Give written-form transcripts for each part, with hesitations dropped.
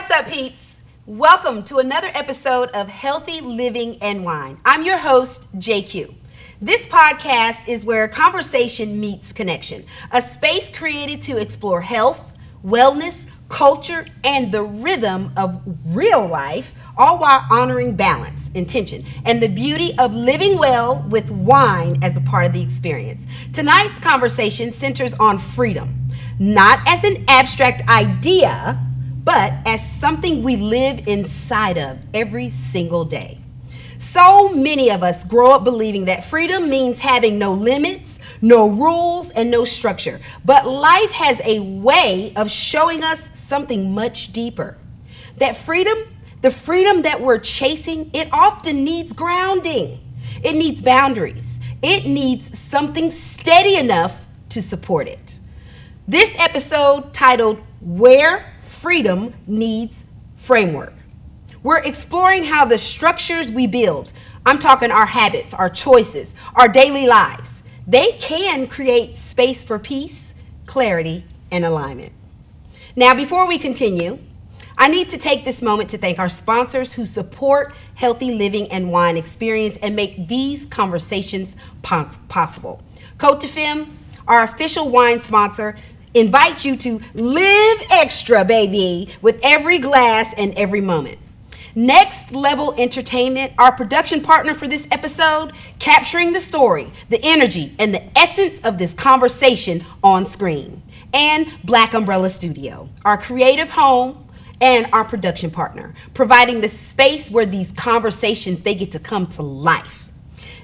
What's up, peeps? Welcome to another episode of Healthy Living and Wine. I'm your host, JQue. This podcast is where conversation meets connection, a space created to explore health, wellness, culture, and the rhythm of real life, all while honoring balance, intention, and the beauty of living well with wine as a part of the experience. Tonight's conversation centers on freedom, not as an abstract idea, but as something we live inside of every single day. So many of us grow up believing that freedom means having no limits, no rules, and no structure. But life has a way of showing us something much deeper. That freedom, the freedom that we're chasing, it often needs grounding. It needs boundaries. It needs something steady enough to support it. This episode, titled Where Freedom Needs Framework. We're exploring how the structures we build, I'm talking our habits, our choices, our daily lives, they can create space for peace, clarity, and alignment. Now, before we continue, I need to take this moment to thank our sponsors who support Healthy Living and Wine Experience and make these conversations possible. Côte de Femme, our official wine sponsor, invites you to live extra, baby, with every glass and every moment. Next Level Entertainment, our production partner for this episode, capturing the story, the energy, and the essence of this conversation on screen. And Black Umbrella Studio, our creative home and our production partner, providing the space where these conversations, they get to come to life.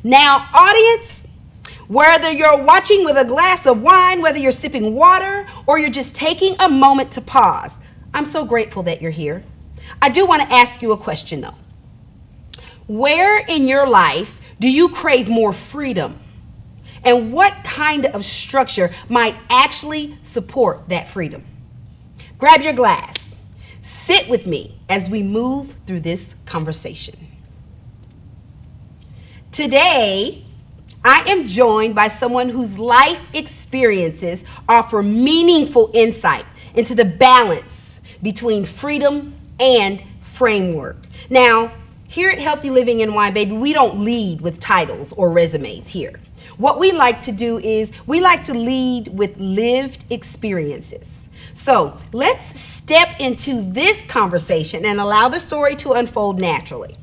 Now, audience, whether you're watching with a glass of wine, whether you're sipping water, or you're just taking a moment to pause, I'm so grateful that you're here. I do want to ask you a question, though. Where in your life do you crave more freedom? And what kind of structure might actually support that freedom? Grab your glass. Sit with me as we move through this conversation. Today, I am joined by someone whose life experiences offer meaningful insight into the balance between freedom and framework. Now, here at Healthy Living and Wine, baby, we don't lead with titles or resumes here. What we like to do is we like to lead with lived experiences. So let's step into this conversation and allow the story to unfold naturally.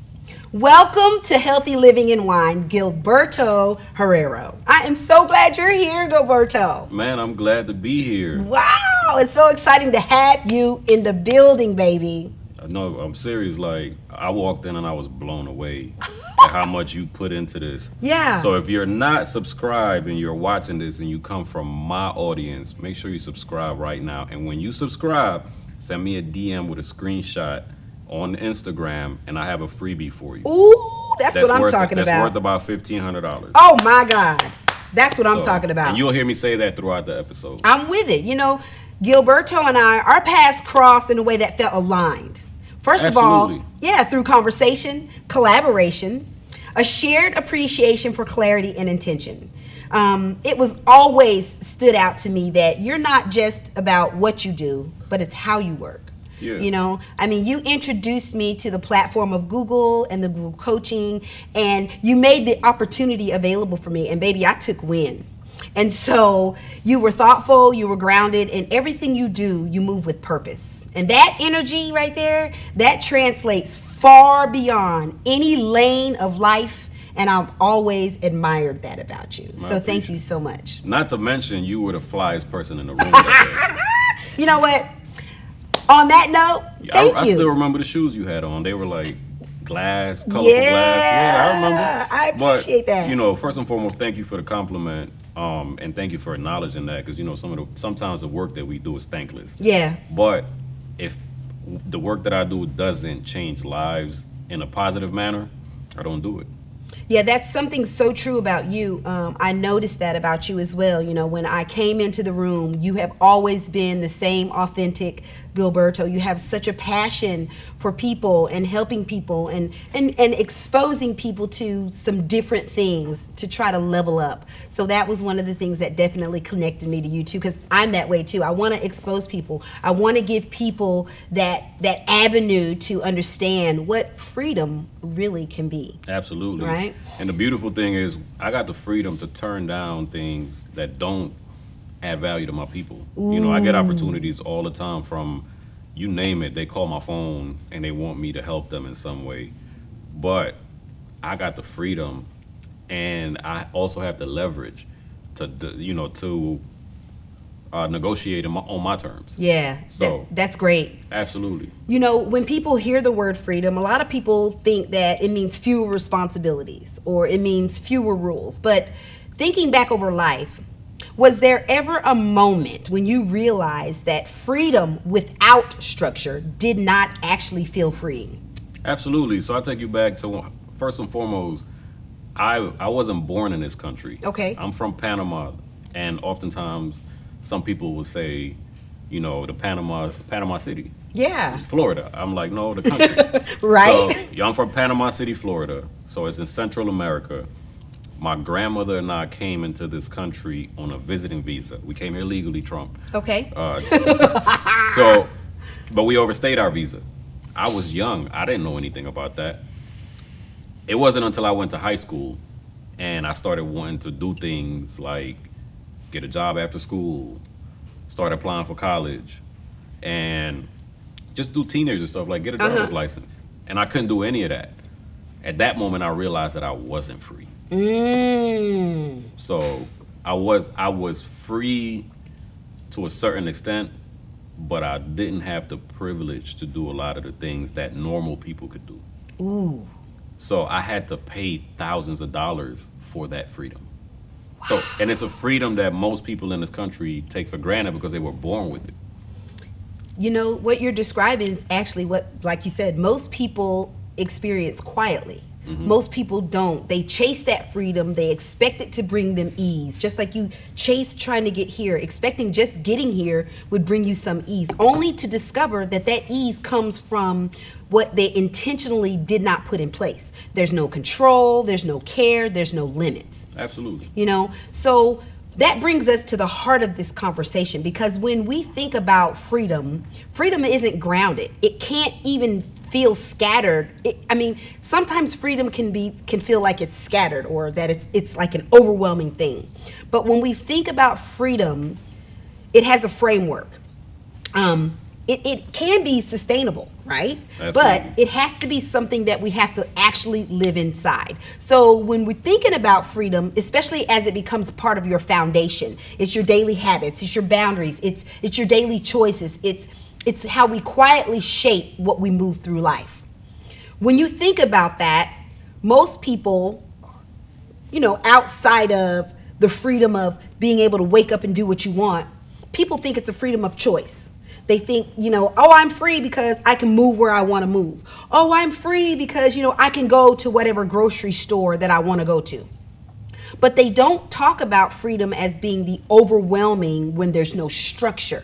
Welcome to Healthy Living and Wine, Gilberto Herrera. I am so glad you're here, Gilberto. Man, I'm glad to be here. Wow, it's so exciting to have you in the building, baby. No, I'm serious. Like, I walked in and I was blown away at how much you put into this. Yeah. So if you're not subscribed and you're watching this and you come from my audience, make sure you subscribe right now. And when you subscribe, send me a DM with a screenshot on Instagram, and I have a freebie for you. Ooh, that's what I'm talking about. That's worth about $1,500. Oh my God, that's what I'm talking about. And you'll hear me say that throughout the episode. I'm with it. You know, Gilberto and I, our paths crossed in a way that felt aligned. First Absolutely. of all, yeah, through conversation, collaboration, a shared appreciation for clarity and intention. It was always stood out to me that you're not just about what you do, but it's how you work. Yeah. You know, I mean, you introduced me to the platform of Google and the Google coaching, and you made the opportunity available for me, and baby, I took win. And so you were thoughtful, you were grounded, and everything you do, you move with purpose. And that energy right there, that translates far beyond any lane of life, and I've always admired that about you. So thank you so much. Not to mention, you were the flyest person in the room that day. You know what? On that note, thank you. I still remember the shoes you had on. They were like glass, colorful glass. Yeah, I remember. I appreciate that. You know, first and foremost, thank you for the compliment, and thank you for acknowledging that, because you know sometimes the work that we do is thankless. Yeah. But if the work that I do doesn't change lives in a positive manner, I don't do it. Yeah, that's something so true about you. I noticed that about you as well. You know, when I came into the room, you have always been the same authentic Gilberto. You have such a passion for people and helping people and exposing people to some different things to try to level up. So that was one of the things that definitely connected me to you too, because I'm that way too. I want to expose people. I want to give people that avenue to understand what freedom really can be. Absolutely. Right. And the beautiful thing is, I got the freedom to turn down things that don't add value to my people. You know, I get opportunities all the time from, you name it, they call my phone and they want me to help them in some way. But I got the freedom, and I also have the leverage to, to negotiate on my terms. Yeah, So that's great. absolutely. You know, when people hear the word freedom, a lot of people think that it means fewer responsibilities or it means fewer rules. But thinking back over life, was there ever a moment when you realized that freedom without structure did not actually feel freeing? Absolutely. So I take you back to, first and foremost, I wasn't born in this country. Okay. I'm from Panama, and oftentimes some people will say, you know, the Panama City, Yeah. Florida. I'm like, no, the country. Right? So yeah, I'm from Panama City, Florida. So it's in Central America. My grandmother and I came into this country on a visiting visa. We came here legally, Trump. Okay. So, but we overstayed our visa. I was young. I didn't know anything about that. It wasn't until I went to high school and I started wanting to do things like get a job after school, start applying for college, and just do teenager stuff like get a driver's license. And I couldn't do any of that. At that moment, I realized that I wasn't free. So I was free to a certain extent, but I didn't have the privilege to do a lot of the things that normal people could do. Ooh. So I had to pay thousands of dollars for that freedom. So, and it's a freedom that most people in this country take for granted because they were born with it. You know, what you're describing is actually what, like you said, most people experience quietly. Most people don't. They chase that freedom. They expect it to bring them ease. Just like you chase trying to get here, expecting just getting here would bring you some ease, only to discover that that ease comes from what they intentionally did not put in place. There's no control, there's no care, there's no limits. Absolutely. You know, so that brings us to the heart of this conversation, because when we think about freedom, freedom isn't grounded. It can't even feel scattered. Sometimes freedom can feel like it's scattered, or that it's like an overwhelming thing. But when we think about freedom, it has a framework. It can be sustainable, right? Absolutely. But it has to be something that we have to actually live inside. So when we're thinking about freedom, especially as it becomes part of your foundation, it's your daily habits, it's your boundaries, it's your daily choices, it's how we quietly shape what we move through life. When you think about that, most people, you know, outside of the freedom of being able to wake up and do what you want, people think it's a freedom of choice. They think, you know, oh, I'm free because I can move where I want to move. Oh, I'm free because, you know, I can go to whatever grocery store that I want to go to. But they don't talk about freedom as being the overwhelming when there's no structure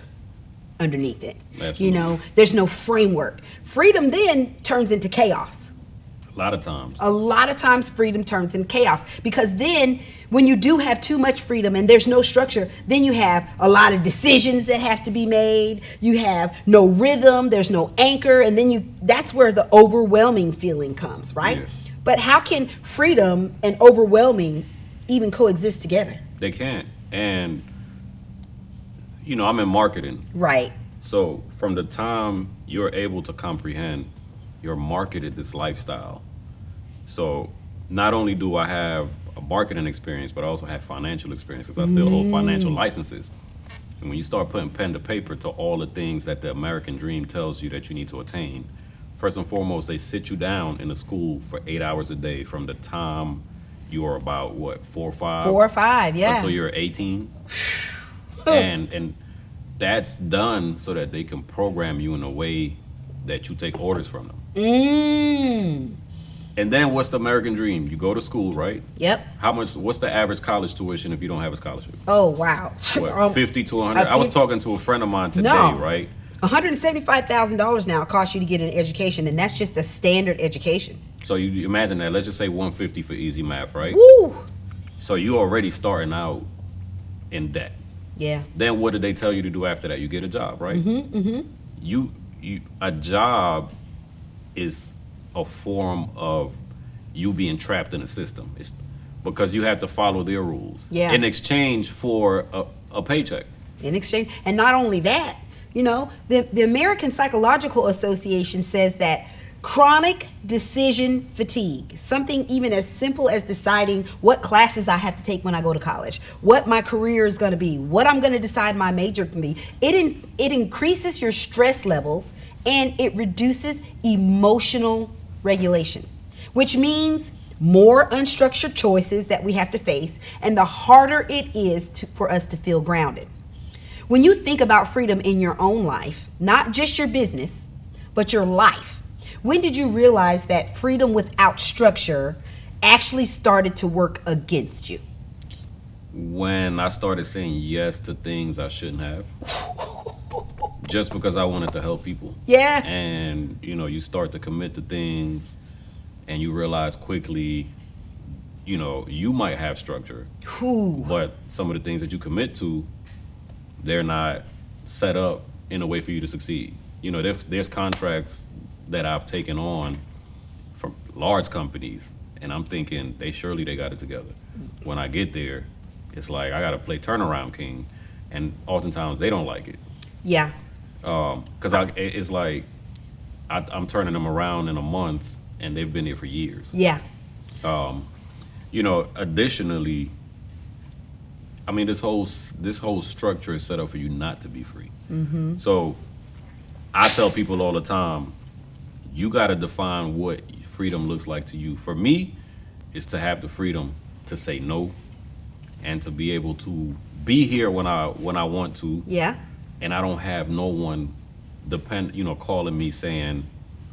underneath it. Absolutely. You know, there's no framework. Freedom then turns into chaos. A lot of times. A lot of times freedom turns into chaos, because then when you do have too much freedom and there's no structure, then you have a lot of decisions that have to be made. You have no rhythm, there's no anchor, and then that's where the overwhelming feeling comes, right? Yeah. But how can freedom and overwhelming even coexist together? They can't. And you know, I'm in marketing. Right. So from the time you're able to comprehend, you're marketed this lifestyle. So not only do I have a marketing experience, but I also have financial experience, because I still hold financial licenses. And when you start putting pen to paper to all the things that the American dream tells you that you need to attain, first and foremost, they sit you down in a school for 8 hours a day from the time you are about, 4 or 5? 4 or 5, yeah. Until you're 18. and that's done so that they can program you in a way that you take orders from them. And then what's the American dream? You go to school, right? Yep. What's the average college tuition if you don't have a scholarship? Oh, wow. What, 50 to 100? I was talking to a friend of mine today, No. right? $175,000 now costs you to get an education, and that's just a standard education. So you imagine that. Let's just say 150 for easy math, right? Woo! So you already starting out in debt. Yeah. Then what did they tell you to do after that? You get a job, right? A job is a form of you being trapped in a system. It's because you have to follow their rules. Yeah. In exchange for a paycheck. In exchange, and not only that, the American Psychological Association says that chronic decision fatigue, something even as simple as deciding what classes I have to take when I go to college, what my career is going to be, what I'm going to decide my major can be, it increases your stress levels and it reduces emotional regulation, which means more unstructured choices that we have to face, and the harder it is for us to feel grounded. When you think about freedom in your own life, not just your business, but your life, when did you realize that freedom without structure actually started to work against you? When I started saying yes to things I shouldn't have, just because I wanted to help people. Yeah. And you start to commit to things, and you realize quickly, you might have structure, but some of the things that you commit to, they're not set up in a way for you to succeed. There's contracts that I've taken on from large companies, and I'm thinking they got it together. When I get there, it's like I gotta play turnaround king, and oftentimes they don't like it. Yeah. Because it's like I'm turning them around in a month, and they've been there for years. Yeah. Additionally, I mean, this whole structure is set up for you not to be free. Mm-hmm. So I tell people all the time, you got to define what freedom looks like to you. For me, it's to have the freedom to say no, and to be able to be here when I want to. Yeah. And I don't have no one calling me saying,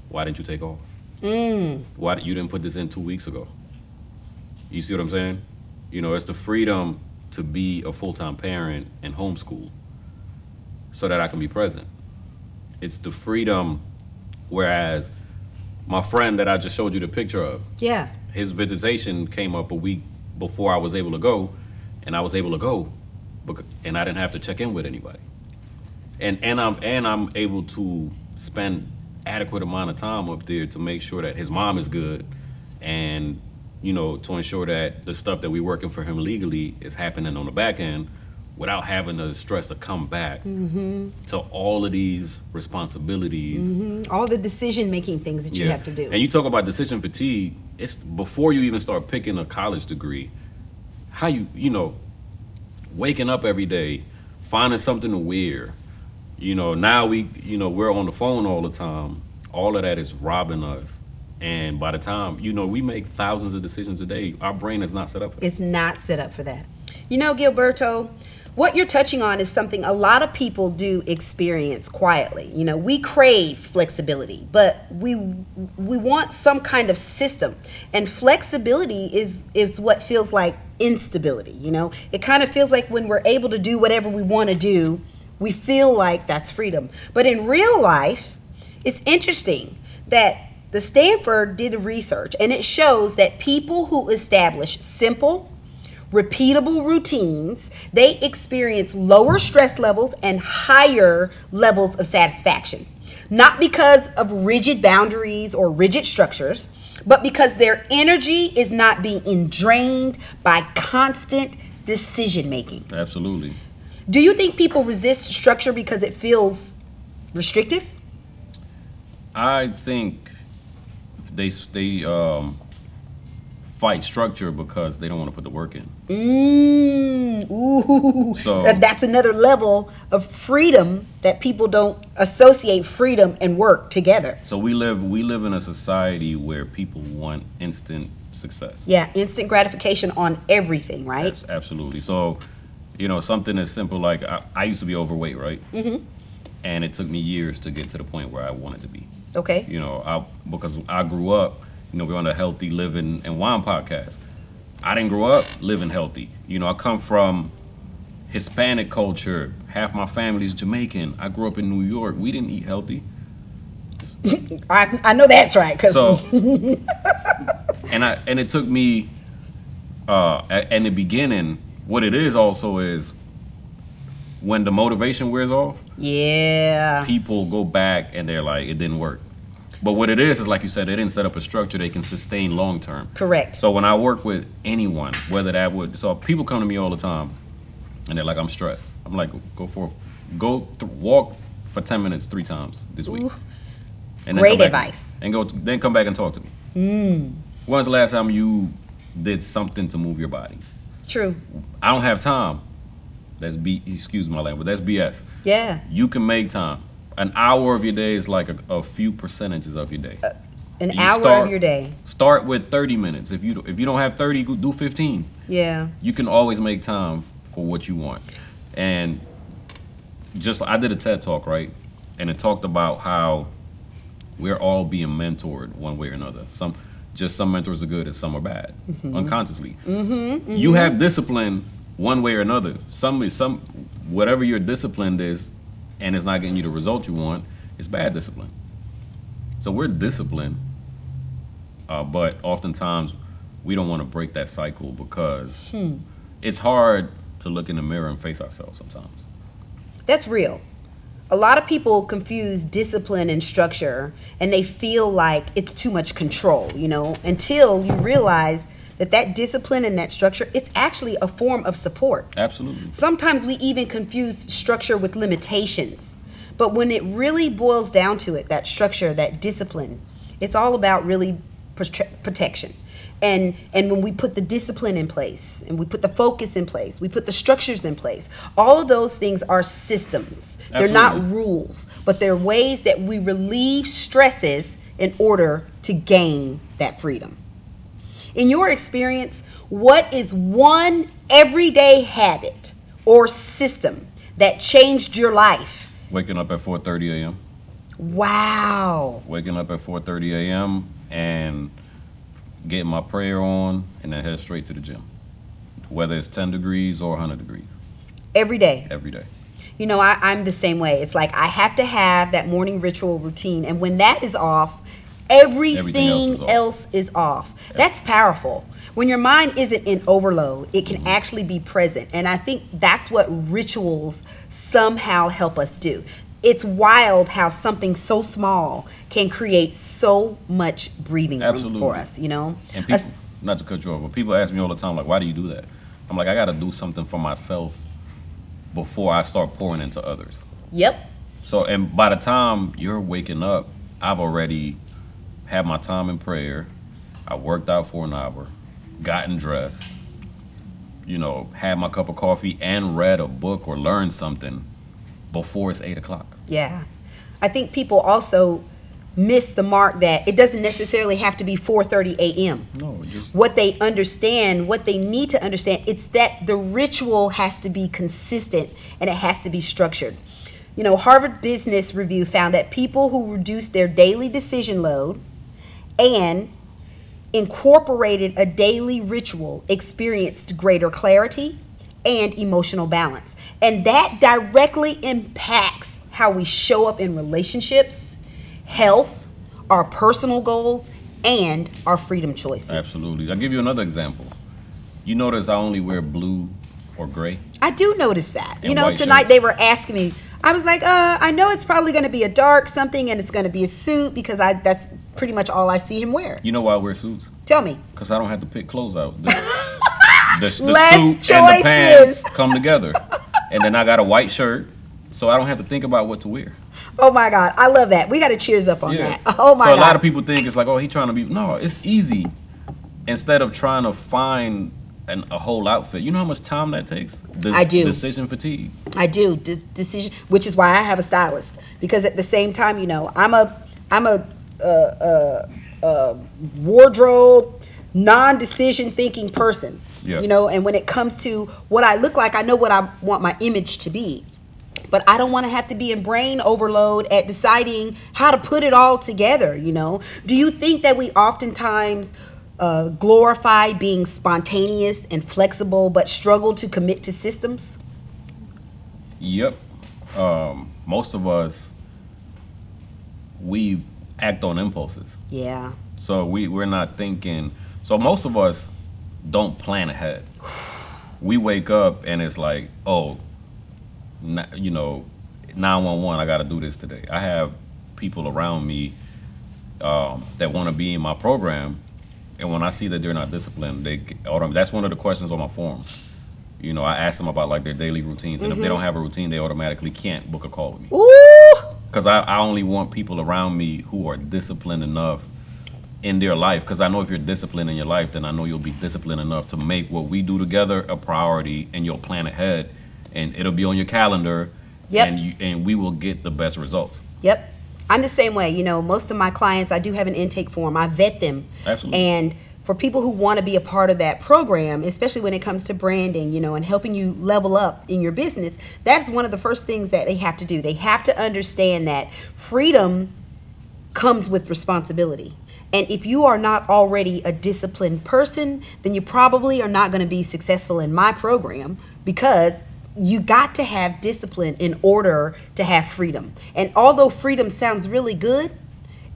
"Why didn't you take off? Why you didn't put this in 2 weeks ago?" You see what I'm saying? It's the freedom to be a full-time parent and homeschool so that I can be present. It's the freedom, whereas my friend that I just showed you the picture of, yeah, his visitation came up a week before I was able to go, and I was able to go, and I didn't have to check in with anybody. And I'm able to spend adequate amount of time up there to make sure that his mom is good, and to ensure that the stuff that we're working for him legally is happening on the back end without having the stress to come back to all of these responsibilities. All the decision-making things that you have to do. And you talk about decision fatigue, it's before you even start picking a college degree, how waking up every day, finding something to wear. Now we're on the phone all the time. All of that is robbing us. And by the time, we make thousands of decisions a day, our brain is not set up for that. It's not set up for that. Gilberto, what you're touching on is something a lot of people do experience quietly. We crave flexibility, but we want some kind of system. And flexibility is what feels like instability. It kind of feels like when we're able to do whatever we want to do, we feel like that's freedom. But in real life, it's interesting that the Stanford did a research, and it shows that people who establish simple, repeatable routines, they experience lower stress levels and higher levels of satisfaction. Not because of rigid boundaries or rigid structures, but because their energy is not being drained by constant decision making. Absolutely. Do you think people resist structure because it feels restrictive? I think they fight structure because they don't want to put the work in. So that's another level of freedom that people don't associate freedom and work together. So we live in a society where people want instant success. Yeah, instant gratification on everything, right? Absolutely. So, something as simple like I used to be overweight, right? Mm-hmm. And it took me years to get to the point where I wanted to be. Okay. Because I grew up We're on a healthy living and wine podcast. I didn't grow up living healthy. I come from Hispanic culture. Half my family's Jamaican. I grew up in New York. We didn't eat healthy. I know that's right. And it took me in the beginning. What it is also is when the motivation wears off. Yeah. People go back and they're like, it didn't work. But what it is like you said, they didn't set up a structure they can sustain long term. Correct. So when I work with anyone, so people come to me all the time, and they're like, I'm stressed. I'm like, walk for 10 minutes 3 times this week. Ooh. And Great advice. Then come back and talk to me. When's the last time you did something to move your body? True. I don't have time. Excuse my language, that's BS. Yeah. You can make time. An hour of your day is like a few percentages of your day. An hour of your day. Start with 30 minutes. If you don't have 30, do 15. Yeah. You can always make time for what you want. And I did a TED Talk, right? And it talked about how we're all being mentored one way or another. Some mentors are good and some are bad, unconsciously. You have discipline one way or another. Whatever your discipline is, and it's not getting you the result you want, it's bad discipline. So we're disciplined, but oftentimes we don't want to break that cycle because it's hard to look in the mirror and face ourselves sometimes. That's real. A lot of people confuse discipline and structure, and they feel like it's too much control, until you realize that discipline and that structure, it's actually a form of support. Absolutely. Sometimes we even confuse structure with limitations. But when it really boils down to it, that structure, that discipline, it's all about really protection. And when we put the discipline in place, and we put the focus in place, we put the structures in place, all of those things are systems. Absolutely. They're not rules, but they're ways that we relieve stresses in order to gain that freedom. In your experience, what is one everyday habit or system that changed your life? Waking up at 4:30 a.m. Wow. Waking up at 4:30 a.m. and getting my prayer on and then head straight to the gym. Whether it's 10 degrees or 100 degrees. Every day? Every day. I'm the same way. It's like I have to have that morning ritual routine. And when that is off, everything else is off. That's powerful. When your mind isn't in overload, it can actually be present. And I think that's what rituals somehow help us do. It's wild how something so small can create so much breathing room for us, And people, not to cut you off, but people ask me all the time, like, why do you do that? I'm like, I got to do something for myself before I start pouring into others. Yep. So, and by the time you're waking up, I've already had my time in prayer. I worked out for an hour, gotten dressed, had my cup of coffee and read a book or learned something before it's 8 o'clock. Yeah. I think people also miss the mark that it doesn't necessarily have to be 4:30 a.m. No, what they need to understand, it's that the ritual has to be consistent and it has to be structured. Harvard Business Review found that people who reduced their daily decision load and incorporated a daily ritual experienced greater clarity and emotional balance. And that directly impacts how we show up in relationships, health, our personal goals, and our freedom choices. Absolutely. I'll give you another example. You notice I only wear blue or gray? I do notice that. And Tonight shirts. they were asking me, I was like, I know it's probably going to be a dark something and it's going to be a suit because that's pretty much all I see him wear. You know why I wear suits? Tell me. Because I don't have to pick clothes out. The suit Less and the pants choices. come together. And then I got a white shirt, so I don't have to think about what to wear. Oh my God, I love that. We got to cheers up on that. Oh my God. So a lot of people think it's like, oh, he's trying to be. No, it's easy. Instead of trying to find a whole outfit, you know how much time that takes? I do. Decision fatigue. I do. Decision, which is why I have a stylist, because at the same time, I'm a wardrobe, non-decision thinking person. Yeah. And when it comes to what I look like, I know what I want my image to be. but I don't want to have to be in brain overload at deciding how to put it all together, you know? Do you think that we oftentimes glorify being spontaneous and flexible, but struggle to commit to systems? Yep. Most of us, we act on impulses. Yeah. So we're not thinking. So most of us don't plan ahead. We wake up and it's like, oh, 911, I got to do this today. I have people around me that want to be in my program, and when I see that they're not disciplined, that's one of the questions on my form. I ask them about like their daily routines, and if they don't have a routine, they automatically can't book a call with me. Ooh. Because I only want people around me who are disciplined enough in their life. Because I know if you're disciplined in your life, then I know you'll be disciplined enough to make what we do together a priority, and you'll plan ahead, and it'll be on your calendar. Yep. And we will get the best results. Yep. I'm the same way. Most of my clients, I do have an intake form. I vet them. Absolutely. And for people who want to be a part of that program, especially when it comes to branding, and helping you level up in your business, that's one of the first things that they have to do. They have to understand that freedom comes with responsibility. And if you are not already a disciplined person, then you probably are not going to be successful in my program, because you got to have discipline in order to have freedom. And although freedom sounds really good,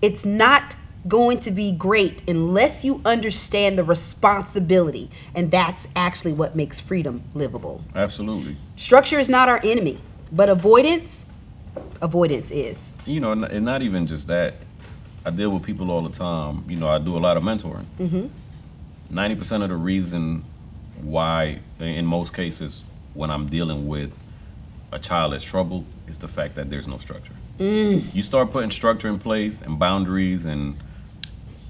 it's not going to be great unless you understand the responsibility. And that's actually what makes freedom livable. Absolutely. Structure is not our enemy, but avoidance is. And not even just that. I deal with people all the time. I do a lot of mentoring. 90% of the reason why, in most cases, when I'm dealing with a child that's troubled, is the fact that there's no structure. You start putting structure in place and boundaries and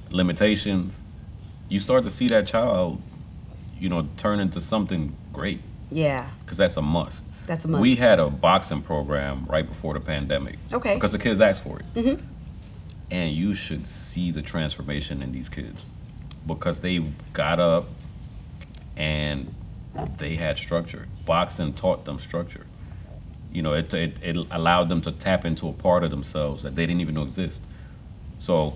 limitations, you start to see that child, turn into something great. Yeah. Because that's a must. That's a must. We had a boxing program right before the pandemic. Okay. Because the kids asked for it. And you should see the transformation in these kids, because they got up and they had structure. Boxing taught them structure. It allowed them to tap into a part of themselves that they didn't even know exist. So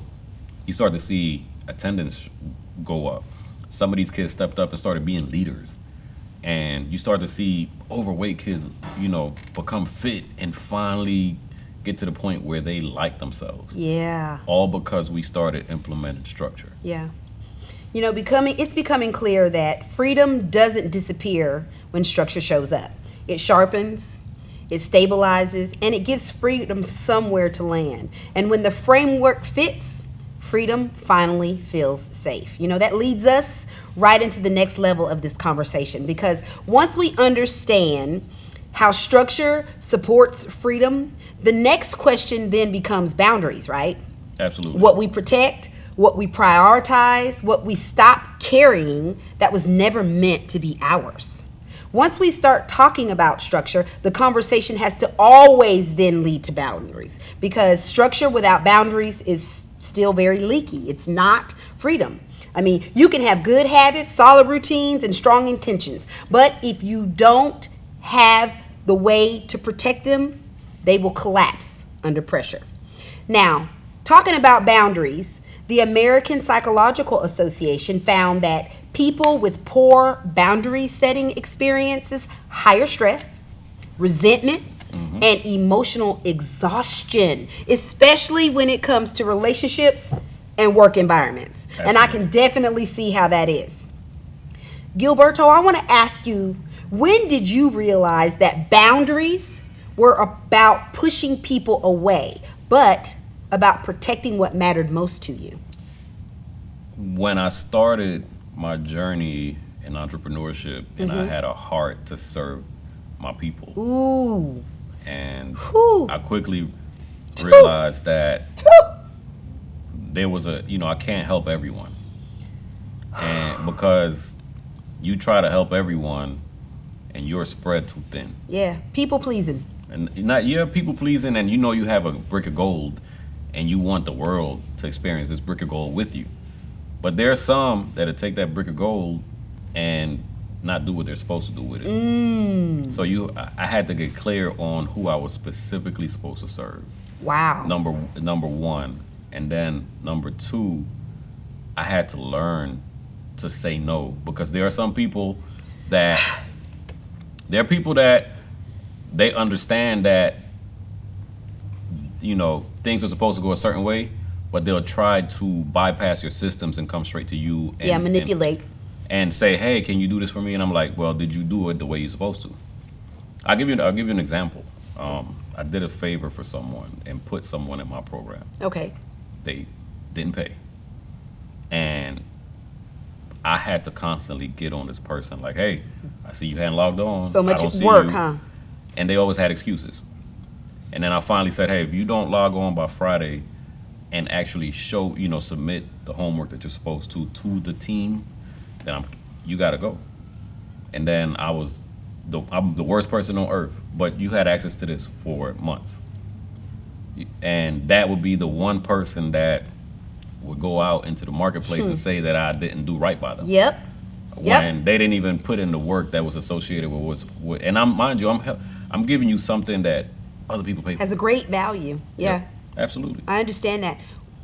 you start to see attendance go up. Some of these kids stepped up and started being leaders. And you start to see overweight kids, become fit and finally get to the point where they like themselves. Yeah. All because we started implementing structure. Yeah. It's becoming clear that freedom doesn't disappear when structure shows up. It sharpens, it stabilizes, and it gives freedom somewhere to land. And when the framework fits, freedom finally feels safe. That leads us right into the next level of this conversation, because once we understand how structure supports freedom, the next question then becomes boundaries, right? Absolutely. What we protect, what we prioritize, what we stop carrying that was never meant to be ours. Once we start talking about structure, the conversation has to always then lead to boundaries, because structure without boundaries is still very leaky. It's not freedom. You can have good habits, solid routines, and strong intentions, but if you don't have the way to protect them, they will collapse under pressure. Now, talking about boundaries, the American Psychological Association found that people with poor boundary setting experiences higher stress, resentment, and emotional exhaustion, especially when it comes to relationships and work environments. Absolutely. And I can definitely see how that is. Gilberto, I want to ask you, when did you realize that boundaries were about pushing people away, but about protecting what mattered most to you? When I started my journey in entrepreneurship, and I had a heart to serve my people. Ooh. And Ooh. I quickly realized that there was I can't help everyone. And because you try to help everyone and you're spread too thin. Yeah, people pleasing. And people pleasing, and you have a brick of gold and you want the world to experience this brick of gold with you. But there are some that'll take that brick of gold and not do what they're supposed to do with it. So I had to get clear on who I was specifically supposed to serve. Wow. Number one, and then number two, I had to learn to say no, because there are some people that they understand that, you know, things are supposed to go a certain way, but they'll try to bypass your systems and come straight to you and manipulate and say, hey, can you do this for me? And I'm like, well, did you do it the way you're supposed to? I'll give you an example. I did a favor for someone and put someone in my program. Okay. They didn't pay. And I had to constantly get on this person like, hey, I see you hadn't logged on. So much I don't see work, you. huh? And they always had excuses. And then I finally said, hey, if you don't log on by Friday and actually submit the homework that you're supposed to the team, then you got to go. And then I'm the worst person on earth, but you had access to this for months. And that would be the one person that would go out into the marketplace and say that I didn't do right by them. Yep. When they didn't even put in the work that was associated with and I'm giving you something that other people pay for. Has a great value. Yeah. Yep, absolutely. I understand that.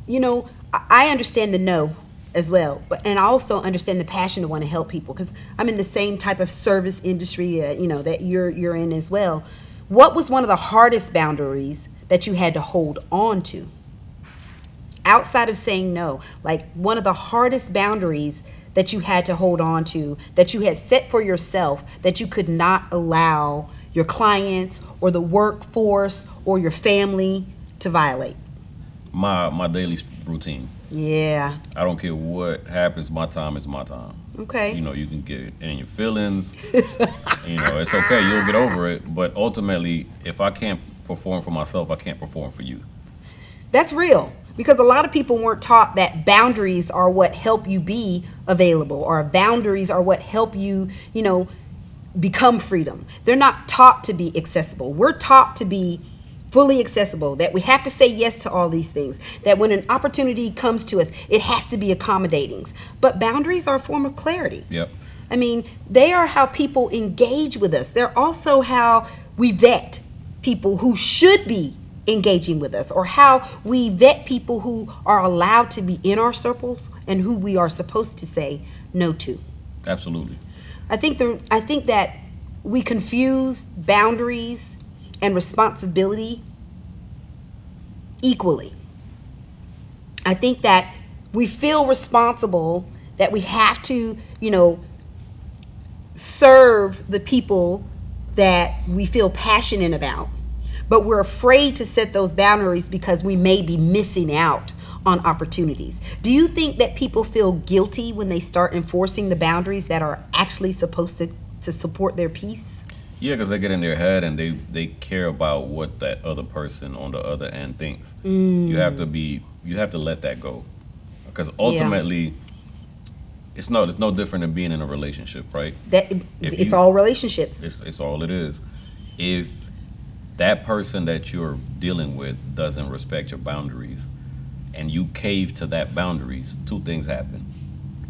You know, I understand the no as well, and I also understand the passion to want to help people, because I'm in the same type of service industry, that you're in as well. What was one of the hardest boundaries that you had to hold on to? Outside of saying no, like one of the hardest boundaries that you had to hold on to, that you had set for yourself, that you could not allow your clients or the workforce or your family to violate? My daily routine. Yeah. I don't care what happens, my time is my time. Okay. You can get in your feelings. It's okay, you'll get over it. But ultimately, if I can't perform for myself, I can't perform for you. That's real. Because a lot of people weren't taught that boundaries are what help you be available, or boundaries are what help you, become freedom. They're not taught to be accessible. We're taught to be fully accessible, that we have to say yes to all these things, that when an opportunity comes to us, it has to be accommodating. But boundaries are a form of clarity. Yep. I mean, they are how people engage with us. They're also how we vet people who should be engaging with us, or how we vet people who are allowed to be in our circles and who we are supposed to say no to. Absolutely. I think that we confuse boundaries and responsibility equally. I think that we feel responsible, that we have to, serve the people that we feel passionate about. But we're afraid to set those boundaries because we may be missing out on opportunities. Do you think that people feel guilty when they start enforcing the boundaries that are actually supposed to support their peace? Yeah, because they get in their head and they care about what that other person on the other end thinks. You have to let that go, because ultimately, it's no different than being in a relationship, right? It's all relationships. It's all it is. If that person that you're dealing with doesn't respect your boundaries, and you cave to that boundaries, two things happen.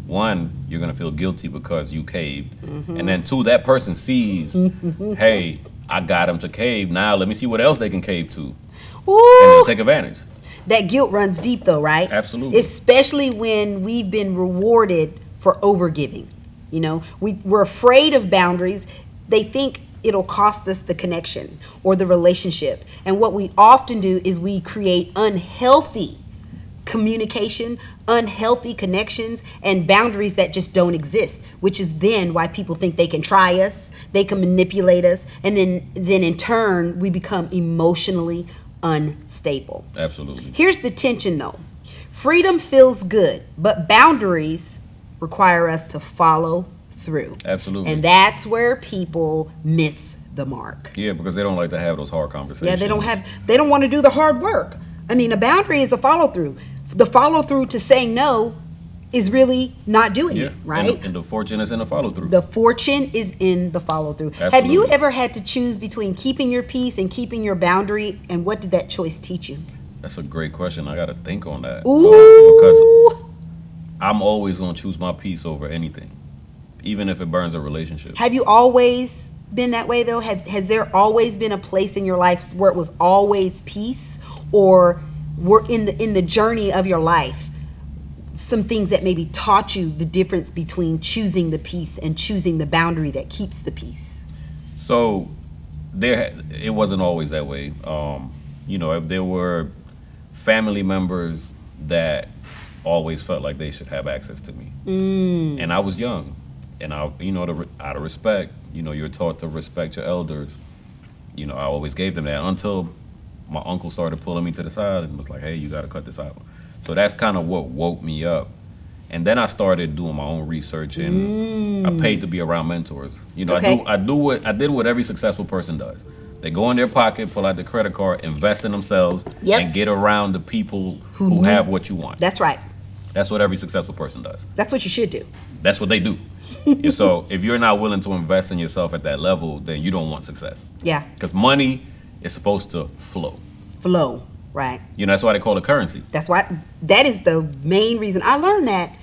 One, you're gonna feel guilty because you caved, and then two, that person sees, hey, I got them to cave. Now let me see what else they can cave to, and they'll take advantage. That guilt runs deep, though, right? Absolutely. Especially when we've been rewarded for overgiving. We're afraid of boundaries. They think it'll cost us the connection or the relationship. And what we often do is we create unhealthy communication, unhealthy connections, and boundaries that just don't exist, which is then why people think they can try us, they can manipulate us, and then in turn, we become emotionally unstable. Absolutely. Here's the tension, though. Freedom feels good, but boundaries require us to follow through. Absolutely. And that's where people miss the mark. Yeah, because they don't like to have those hard conversations. Yeah, they don't want to do the hard work. I mean, a boundary is a follow through. The follow through to saying no is really not doing it, right? And the fortune is in the follow through. The fortune is in the follow through. Have you ever had to choose between keeping your peace and keeping your boundary, and what did that choice teach you? That's a great question. I got to think on that. Ooh. Because I'm always going to choose my peace over anything. even if it burns a relationship. Have you always been that way though? Has there always been a place in your life where it was always peace, or were in the journey of your life some things that maybe taught you the difference between choosing the peace and choosing the boundary that keeps the peace? So it wasn't always that way. If there were family members that always felt like they should have access to me, and I was young, and out of respect, you're taught to respect your elders. I always gave them that until my uncle started pulling me to the side and was like, "Hey, you got to cut this out." So that's kind of what woke me up. And then I started doing my own research, and I paid to be around mentors. Okay. I did what every successful person does. They go in their pocket, pull out the credit card, invest in themselves, Yep. and get around the people who have what you want. That's right. That's what every successful person does. That's what you should do. That's what they do. And so if you're not willing to invest in yourself at that level, then you don't want success. Yeah. Because money is supposed to flow. Flow. Right. That's why they call it currency. That's why. That is the main reason. I learned that,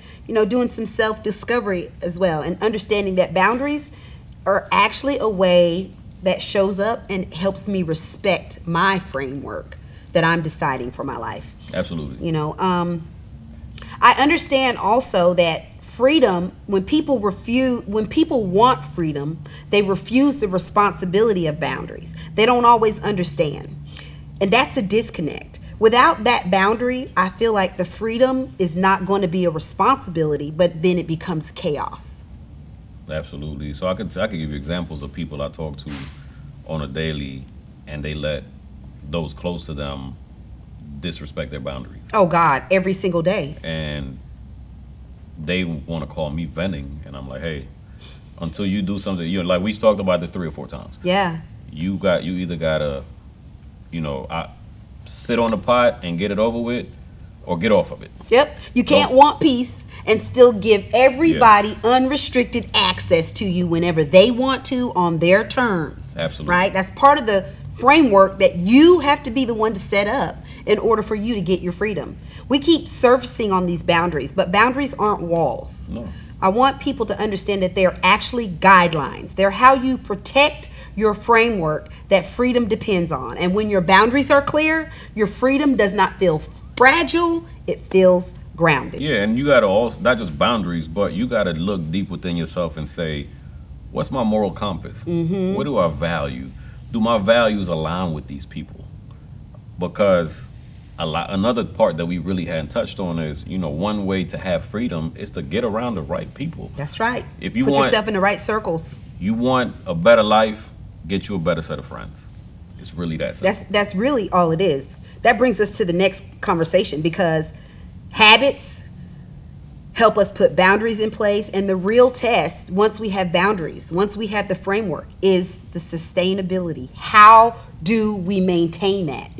doing some self-discovery as well, and understanding that boundaries are actually a way that shows up and helps me respect my framework that I'm deciding for my life. Absolutely. I understand also that freedom, when people want freedom, they refuse the responsibility of boundaries. They don't always understand. And that's a disconnect. Without that boundary, I feel like the freedom is not going to be a responsibility, but then it becomes chaos. Absolutely. So I could give you examples of people I talk to on a daily, and they let those close to them disrespect their boundaries. Oh God, every single day. And they want to call me venting, and I'm like, hey, until you do something, like we've talked about this 3 or 4 times. Yeah. You either gotta, sit on the pot and get it over with, or get off of it. Yep. You can't want peace and still give everybody unrestricted access to you whenever they want to on their terms. Absolutely. Right? That's part of the framework that you have to be the one to set up in order for you to get your freedom. We keep surfacing on these boundaries, but boundaries aren't walls. No. I want people to understand that they're actually guidelines. They're how you protect your framework that freedom depends on. And when your boundaries are clear, your freedom does not feel fragile, it feels grounded. Yeah, and you gotta also, not just boundaries, but you gotta look deep within yourself and say, what's my moral compass? Mm-hmm. What do I value? Do my values align with these people? Because another part that we really hadn't touched on is, one way to have freedom is to get around the right people. That's right. If you put want yourself in the right circles. You want a better life, get you a better set of friends. It's really that simple. That's really all it is. That brings us to the next conversation, because habits help us put boundaries in place, and the real test, once we have boundaries, once we have the framework, is the sustainability. How do we maintain that?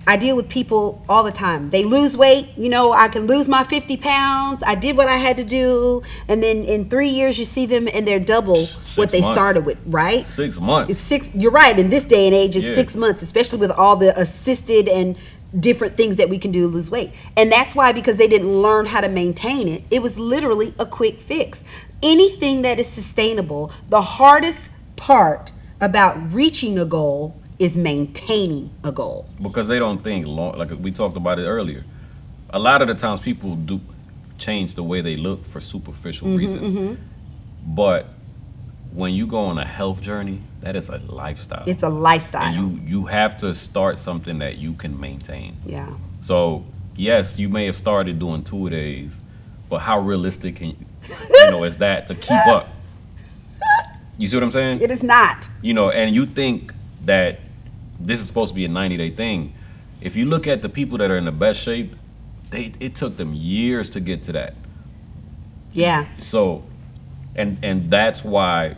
I deal with people all the time. They lose weight. I can lose my 50 pounds. I did what I had to do. And then in 3 years, you see them and they're double what they started with, right? 6 months. It's 6. You're right. In this day and age, it's 6 months, especially with all the assisted and different things that we can do to lose weight. And that's why, because they didn't learn how to maintain it, it was literally a quick fix. Anything that is sustainable, the hardest part about reaching a goal is maintaining a goal. Because they don't think long, like we talked about it earlier. A lot of the times people do change the way they look for superficial reasons. Mm-hmm. But when you go on a health journey, that is a lifestyle. It's a lifestyle. And you have to start something that you can maintain. Yeah. So, yes, you may have started doing 2 days, but how realistic is that to keep up? You see what I'm saying? It is not. And you think that this is supposed to be a 90-day thing. If you look at the people that are in the best shape, it took them years to get to that. Yeah. So, and that's why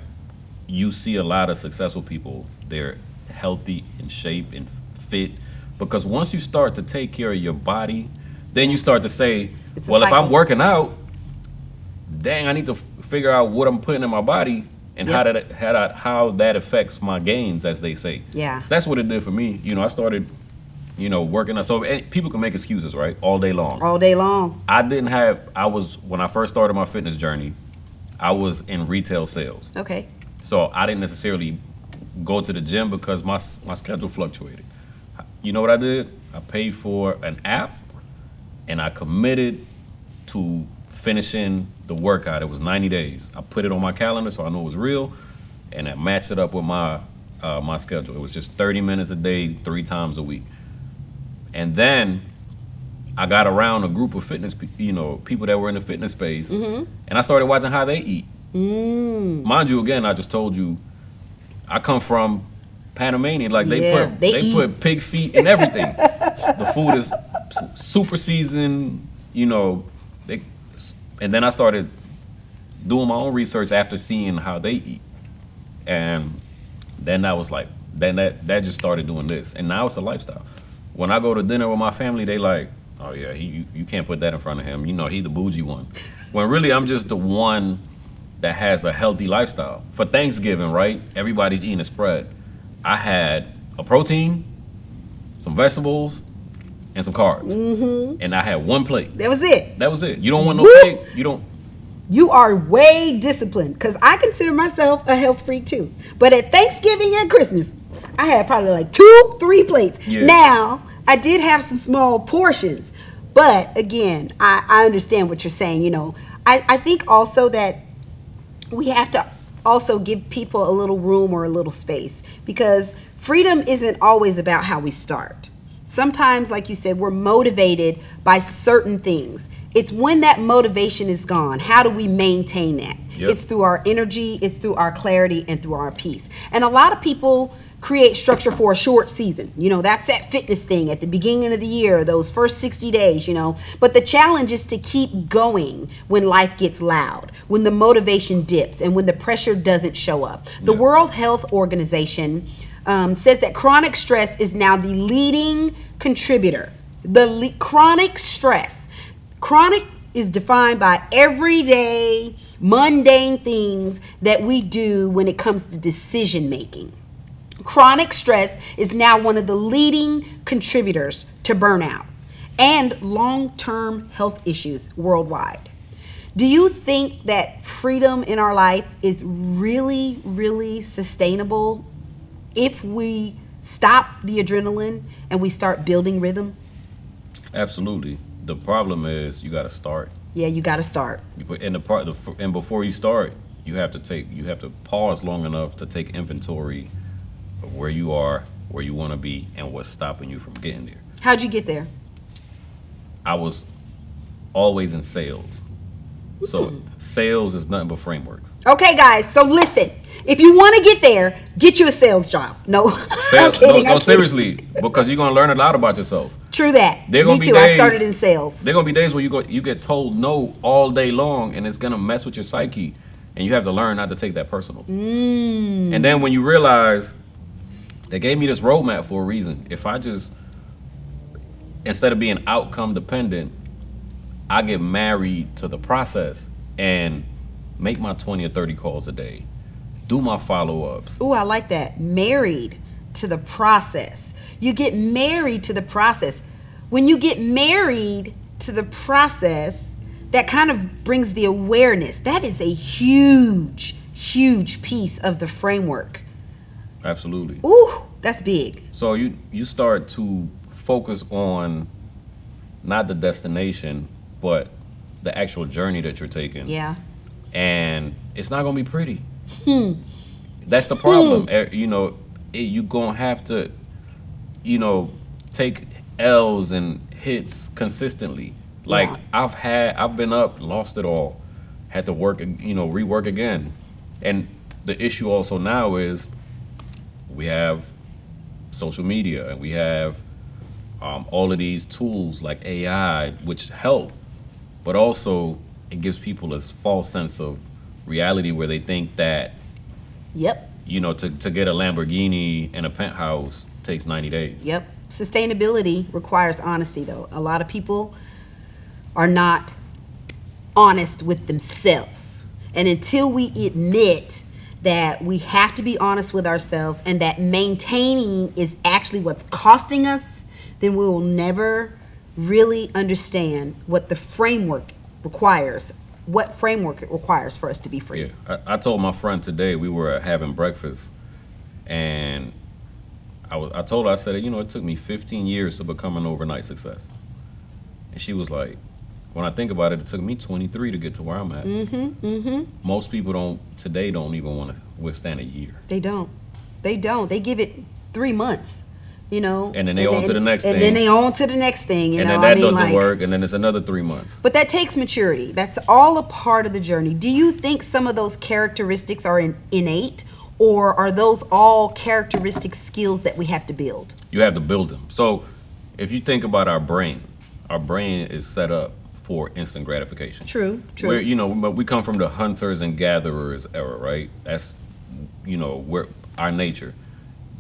you see a lot of successful people. They're healthy, in shape, and fit. Because once you start to take care of your body, then you start to say, well, if I'm working out, dang, I need to figure out what I'm putting in my body and how that affects my gains, as they say. Yeah. That's what it did for me. I started, working out. So people can make excuses, right? All day long. All day long. When I first started my fitness journey, I was in retail sales. Okay. So I didn't necessarily go to the gym because my schedule fluctuated. You know what I did? I paid for an app and I committed to finishing the workout. It was 90 days. I put it on my calendar so I knew it was real, and I matched it up with my schedule. It was just 30 minutes a day, 3 times a week. And then I got around a group of fitness, people that were in the fitness space, and I started watching how they eat. Mind you, again, I just told you, I come from Panamanian. Like they put pig feet in everything. The food is super seasoned, and then I started doing my own research after seeing how they eat. And then I was like, that just started doing this. And now it's a lifestyle. When I go to dinner with my family, they like, oh yeah, you can't put that in front of him. He the bougie one. When really I'm just the one that has a healthy lifestyle. For Thanksgiving, right? Everybody's eating a spread. I had a protein, some vegetables, and some carbs. And I had one plate. That was it. That was it. You don't want no plate. You are way disciplined, because I consider myself a health freak too. But at Thanksgiving and Christmas, I had probably like 2-3 plates. Yeah. Now, I did have some small portions. But again, I understand what you're saying. I think also that we have to also give people a little room or a little space, because freedom isn't always about how we start. Sometimes, like you said, we're motivated by certain things. It's when that motivation is gone, how do we maintain that? Yep. It's through our energy, it's through our clarity, and through our peace. And a lot of people create structure for a short season. That's that fitness thing at the beginning of the year, those first 60 days, But the challenge is to keep going when life gets loud, when the motivation dips, and when the pressure doesn't show up. The World Health Organization says that chronic stress is now the leading contributor. Chronic stress. Chronic is defined by everyday, mundane things that we do when it comes to decision making. Chronic stress is now one of the leading contributors to burnout and long-term health issues worldwide. Do you think that freedom in our life is really, really sustainable if we stop the adrenaline and we start building rhythm? Absolutely. The problem is you got to start. Yeah, you got to start. And before you start, you have to pause long enough to take inventory of where you are, where you want to be, and what's stopping you from getting there. How'd you get there? I was always in sales. So sales is nothing but frameworks. Okay, guys, so listen. If you want to get there, get you a sales job. No, I'm kidding. No, seriously, because you're going to learn a lot about yourself. True that. Me too. I started in sales. There are going to be days where you get told no all day long, and it's going to mess with your psyche, and you have to learn not to take that personal. And then when you realize they gave me this roadmap for a reason. If I just, instead of being outcome dependent, I get married to the process and make my 20 or 30 calls a day. Do my follow-ups. Ooh, I like that. Married to the process. You get married to the process. When you get married to the process, that kind of brings the awareness. That is a huge, huge piece of the framework. Absolutely. Ooh, that's big. So you start to focus on not the destination, but the actual journey that you're taking. Yeah. And it's not going to be pretty. That's the problem. You're going to have to, take L's and hits consistently. Like, yeah. I've been up, lost it all, had to work, rework again. And the issue also now is we have social media and we have all of these tools like AI, which help, but also it gives people this false sense of reality where they think that, yep, to get a Lamborghini and a penthouse takes 90 days. Yep. Sustainability requires honesty, though. A lot of people are not honest with themselves. And until we admit that we have to be honest with ourselves and that maintaining is actually what's costing us, then we will never really understand what the framework requires what framework it requires for us to be free. Yeah, I told my friend today, we were having breakfast, and I told her, I said, it took me 15 years to become an overnight success. And she was like, when I think about it, it took me 23 to get to where I'm at. Most people don't even want to withstand a year. They don't. They give it 3 months, And then they on to the next thing. And then they on to the next thing, and then that doesn't work, and then it's another 3 months. But that takes maturity. That's all a part of the journey. Do you think some of those characteristics are innate, or are those all characteristic skills that we have to build? You have to build them. So if you think about our brain is set up for instant gratification. True. But we come from the hunters and gatherers era, right? That's, where our nature.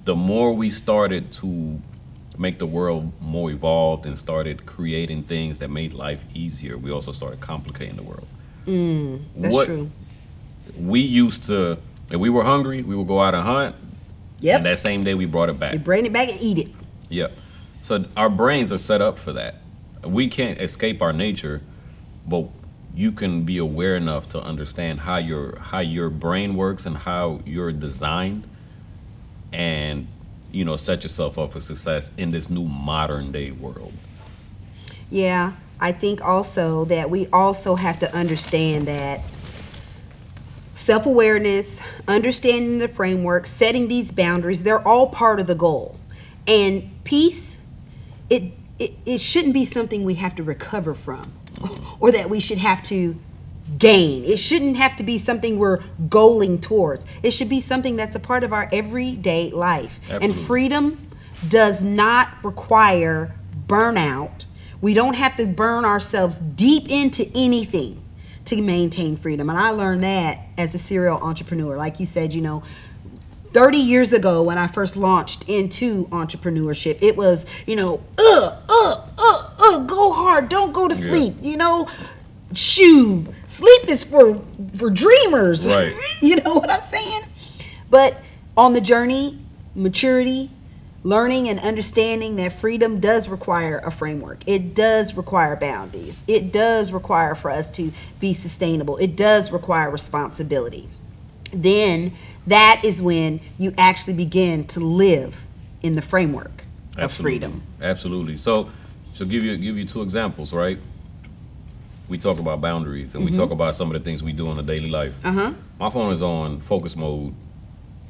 The more we started to make the world more evolved and started creating things that made life easier, we also started complicating the world. That's true. We used to, if we were hungry, we would go out and hunt. Yep. And that same day we brought it back. You bring it back and eat it. Yep. So our brains are set up for that. We can't escape our nature, but you can be aware enough to understand how your brain works and how you're designed, and set yourself up for success in this new modern day world. Yeah, I think also that we also have to understand that self-awareness, understanding the framework, setting these boundaries, they're all part of the goal. And peace, it shouldn't be something we have to recover from or that we should have to gain. It shouldn't have to be something we're goaling towards. It should be something that's a part of our everyday life. Absolutely. And freedom does not require burnout. We don't have to burn ourselves deep into anything to maintain freedom. And I learned that as a serial entrepreneur. Like you said, 30 years ago when I first launched into entrepreneurship, it was, go hard, don't go to sleep, Shoo, sleep is for dreamers. Right. You know what I'm saying? But on the journey, maturity, learning and understanding that freedom does require a framework. It does require boundaries. It does require for us to be sustainable. It does require responsibility. Then that is when you actually begin to live in the framework of freedom. Absolutely. So give you 2 examples, right? We talk about boundaries, and we talk about some of the things we do in the daily life. My phone is on focus mode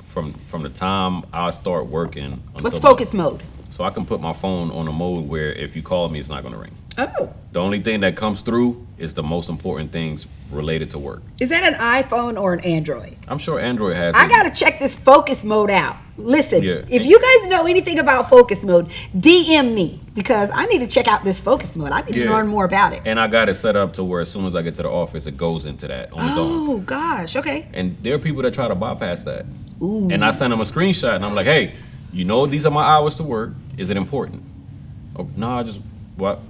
from the time I start working. What's focus mode? So I can put my phone on a mode where if you call me, it's not going to ring. Oh. The only thing that comes through is the most important things related to work. Is that an iPhone or an Android? I'm sure Android has I it. got to check this focus mode out. Listen, Yeah. if you guys know anything about focus mode, DM me because I need to check out this focus mode. I need to learn more about it. And I got it set up to where as soon as I get to the office, it goes into that on its own. Oh, gosh. Okay. And there are people that try to bypass that. Ooh. And I send them a screenshot, and I'm like, hey, these are my hours to work. Is it important? Oh, no, what?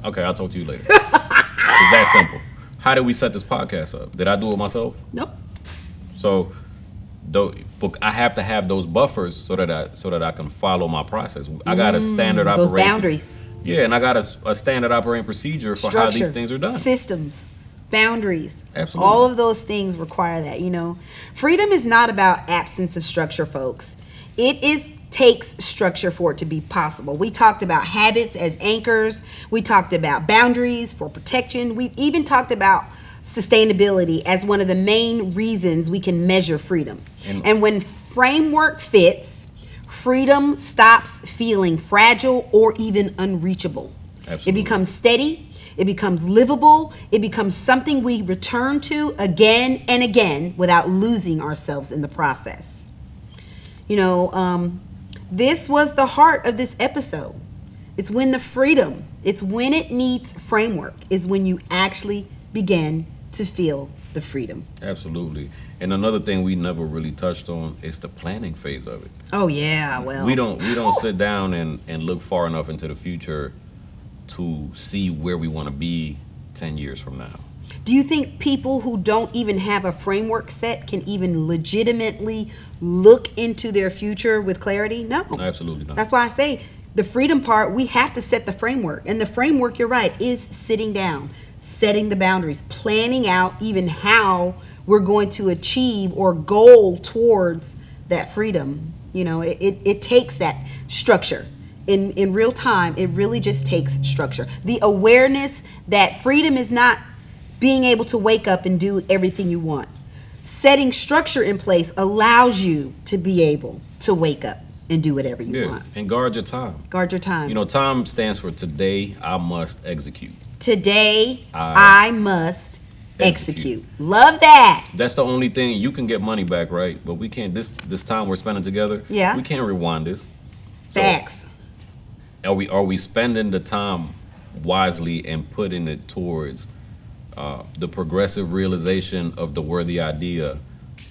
Okay, I'll talk to you later. It's that simple. How did we set this podcast up? Did I do it myself? Nope. So, I have to have those buffers so that I can follow my process. I got a standard operating. Those boundaries. Yeah, and I got a standard operating procedure for how these things are done. Systems, boundaries. Absolutely. All of those things require that, Freedom is not about absence of structure, folks. It takes structure for it to be possible. We talked about habits as anchors. We talked about boundaries for protection. We even talked about sustainability as one of the main reasons we can measure freedom. And when framework fits, freedom stops feeling fragile or even unreachable. Absolutely. It becomes steady. It becomes livable. It becomes something we return to again and again without losing ourselves in the process. This was the heart of this episode. It's when it's when it needs framework, is when you actually begin to feel the freedom. Absolutely. And another thing we never really touched on is the planning phase of it. Oh yeah, well. We don't sit down and look far enough into the future to see where we want to be 10 years from now. Do you think people who don't even have a framework set can even legitimately look into their future with clarity? No. Absolutely not. That's why I say the freedom part, we have to set the framework. And the framework, you're right, is sitting down, setting the boundaries, planning out even how we're going to achieve or goal towards that freedom. You know, it takes that structure. In real time, it really just takes structure. The awareness that freedom is not being able to wake up and do everything you want. Setting structure in place allows you to be able to wake up and do whatever you want. And guard your time. Guard your time. You know, time stands for today I must execute. Today I must execute. Love that. That's the only thing. You can get money back, right? But we can't, this time we're spending together, we can't rewind this. So Facts. Are we spending the time wisely and putting it towards the progressive realization of the worthy idea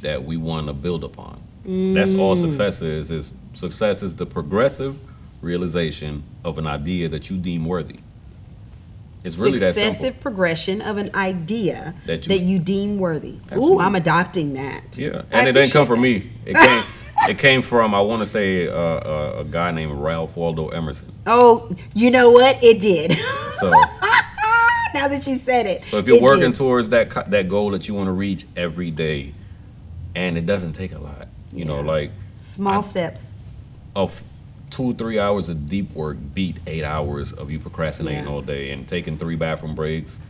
that we want to build upon? That's all success is success is the progressive realization of an idea that you deem worthy. It's really that simple. Successive progression of an idea that you deem worthy. Absolutely. Ooh, I'm adopting that. Yeah, and it didn't come from me. It came from, I want to say, a guy named Ralph Waldo Emerson. Oh, you know what? It did. So now that you said it. So if you're working towards that goal that you want to reach every day, and it doesn't take a lot, you know, like small steps. Of 2-3 hours of deep work beat 8 hours of you procrastinating all day and taking 3 bathroom breaks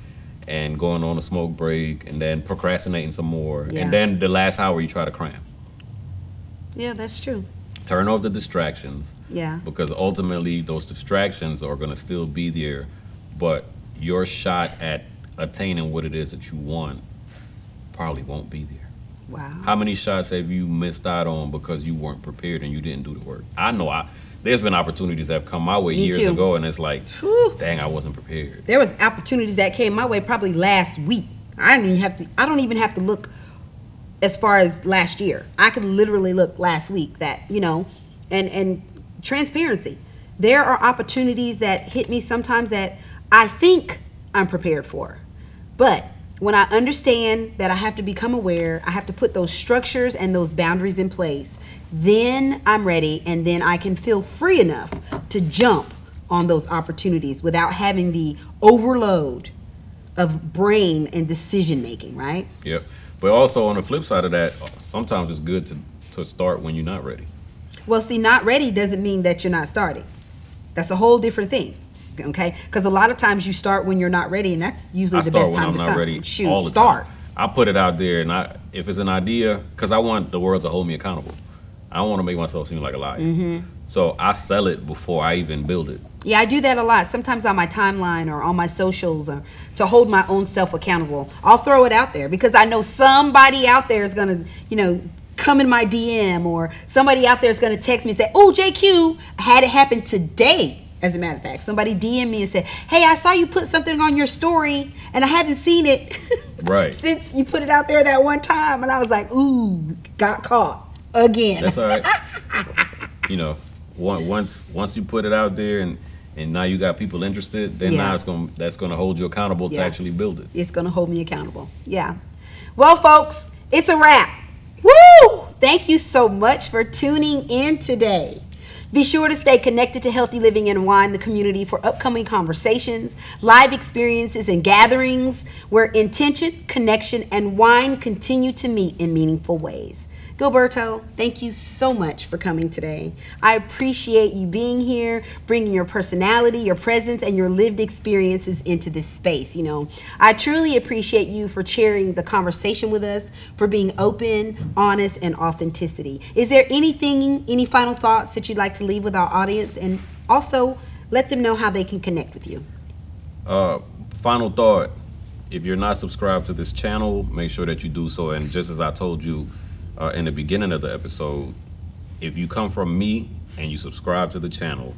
and going on a smoke break and then procrastinating some more. And then the last hour you try to cram. Yeah, that's true. Turn off the distractions. Yeah. Because ultimately those distractions are going to still be there, but your shot at attaining what it is that you want probably won't be there. Wow. How many shots have you missed out on because you weren't prepared and you didn't do the work? I know there's been opportunities that have come my way years ago, and it's like, dang, I wasn't prepared. There was opportunities that came my way probably last week. I don't even have to look as far as last year. I could literally look last week that, you know, and transparency. There are opportunities that hit me sometimes that I think I'm prepared for. But when I understand that I have to become aware, I have to put those structures and those boundaries in place, then I'm ready, and then I can feel free enough to jump on those opportunities without having the overload of brain and decision making, right? Yep. But also on the flip side of that, sometimes it's good to start when you're not ready. Well, see, not ready doesn't mean that you're not starting. That's a whole different thing. Okay, because a lot of times you start when you're not ready, and that's usually the best time to start. Ready Shoot, start. Time. I put it out there, and if it's an idea, because I want the world to hold me accountable. I don't want to make myself seem like a liar. So I sell it before I even build it. Yeah, I do that a lot. Sometimes on my timeline or on my socials, or to hold my own self accountable, I'll throw it out there because I know somebody out there is gonna, you know, come in my DM, or somebody out there is gonna text me and say, "Oh, JQue, I had it happen today." As a matter of fact, somebody DM'd me and said, "Hey, I saw you put something on your story, and I haven't seen it right since you put it out there that one time." And I was like, "Ooh, got caught again." That's all right. You know, once you put it out there, and now you got people interested, then now that's gonna hold you accountable to actually build it. It's gonna hold me accountable. Yeah. Well, folks, it's a wrap. Woo! Thank you so much for tuning in today. Be sure to stay connected to Healthy Living and Wine, the community, for upcoming conversations, live experiences, and gatherings where intention, connection, and wine continue to meet in meaningful ways. Gilberto, thank you so much for coming today. I appreciate you being here, bringing your personality, your presence, and your lived experiences into this space. You know, I truly appreciate you for sharing the conversation with us, for being open, honest, and authenticity. Is there any final thoughts that you'd like to leave with our audience, and also let them know how they can connect with you? Final thought: if you're not subscribed to this channel, make sure that you do so. And just as I told you in the beginning of the episode, if you come from me and you subscribe to the channel,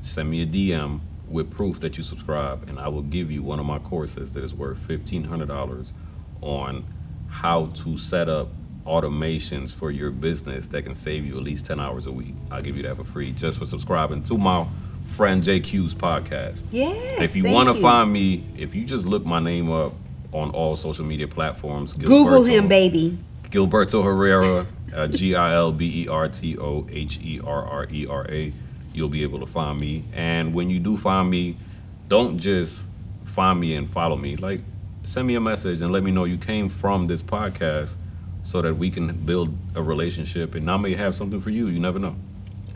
send me a DM with proof that you subscribe, and I will give you one of my courses that is worth $1,500 on how to set up automations for your business that can save you at least 10 hours a week. I'll give you that for free just for subscribing to my friend JQue's podcast. Yes. If you want to find me, if you just look my name up on all social media platforms, Google him, baby. Gilberto Herrera, Gilbertoherrera. You'll be able to find me. And when you do find me, don't just find me and follow me, like send me a message and let me know you came from this podcast so that we can build a relationship, and I may have something for you. You never know.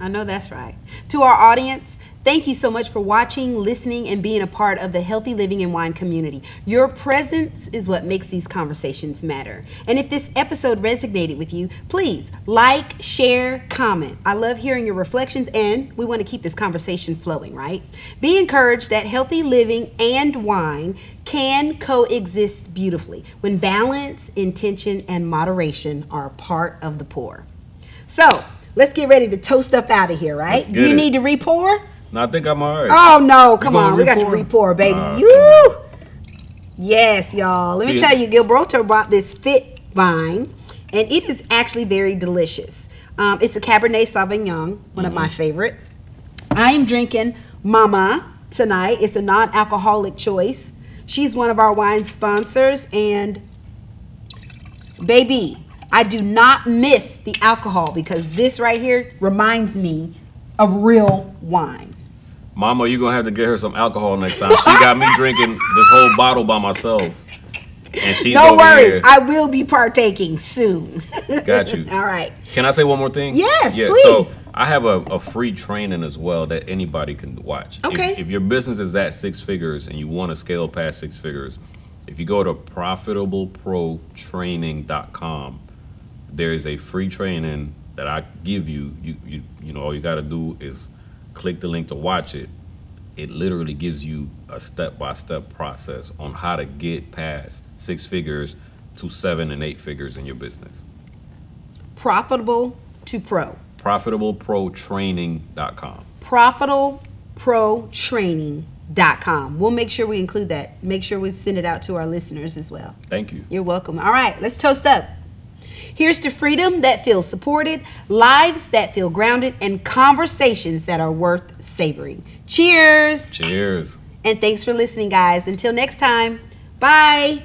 I know that's right. To our audience, thank you so much for watching, listening, and being a part of the Healthy Living and Wine community. Your presence is what makes these conversations matter. And if this episode resonated with you, please like, share, comment. I love hearing your reflections, and we want to keep this conversation flowing, right? Be encouraged that healthy living and wine can coexist beautifully when balance, intention, and moderation are a part of the pour. So, let's get ready to toast up out of here, right? Do you need to re-pour? No, I think I'm all right. Oh, no. Come on. We got to re-pour, baby. Yes, y'all. Let me tell you, Gilberto brought this fit vine, and it is actually very delicious. It's a Cabernet Sauvignon, one of my favorites. I am drinking Mama tonight. It's a non-alcoholic choice. She's one of our wine sponsors, and baby, I do not miss the alcohol because this right here reminds me of real wine. Mama, you're going to have to get her some alcohol next time. She got me drinking this whole bottle by myself. And she's no over worries. here. I will be partaking soon. Got you. All right. Can I say one more thing? Yes, please. So I have a free training as well that anybody can watch. Okay. If your business is at 6 figures and you want to scale past 6 figures, if you go to profitableprotraining.com, there is a free training that I give you. You know, all you got to do is click the link to watch it. It literally gives you a step-by-step process on how to get past 6 figures to 7 and 8 figures in your business. Profitable to pro. Profitableprotraining.com. Profitableprotraining.com. We'll make sure we include that. Make sure we send it out to our listeners as well. Thank you. You're welcome. All right, let's toast up. Here's to freedom that feels supported, lives that feel grounded, and conversations that are worth savoring. Cheers. Cheers. And thanks for listening, guys. Until next time, bye.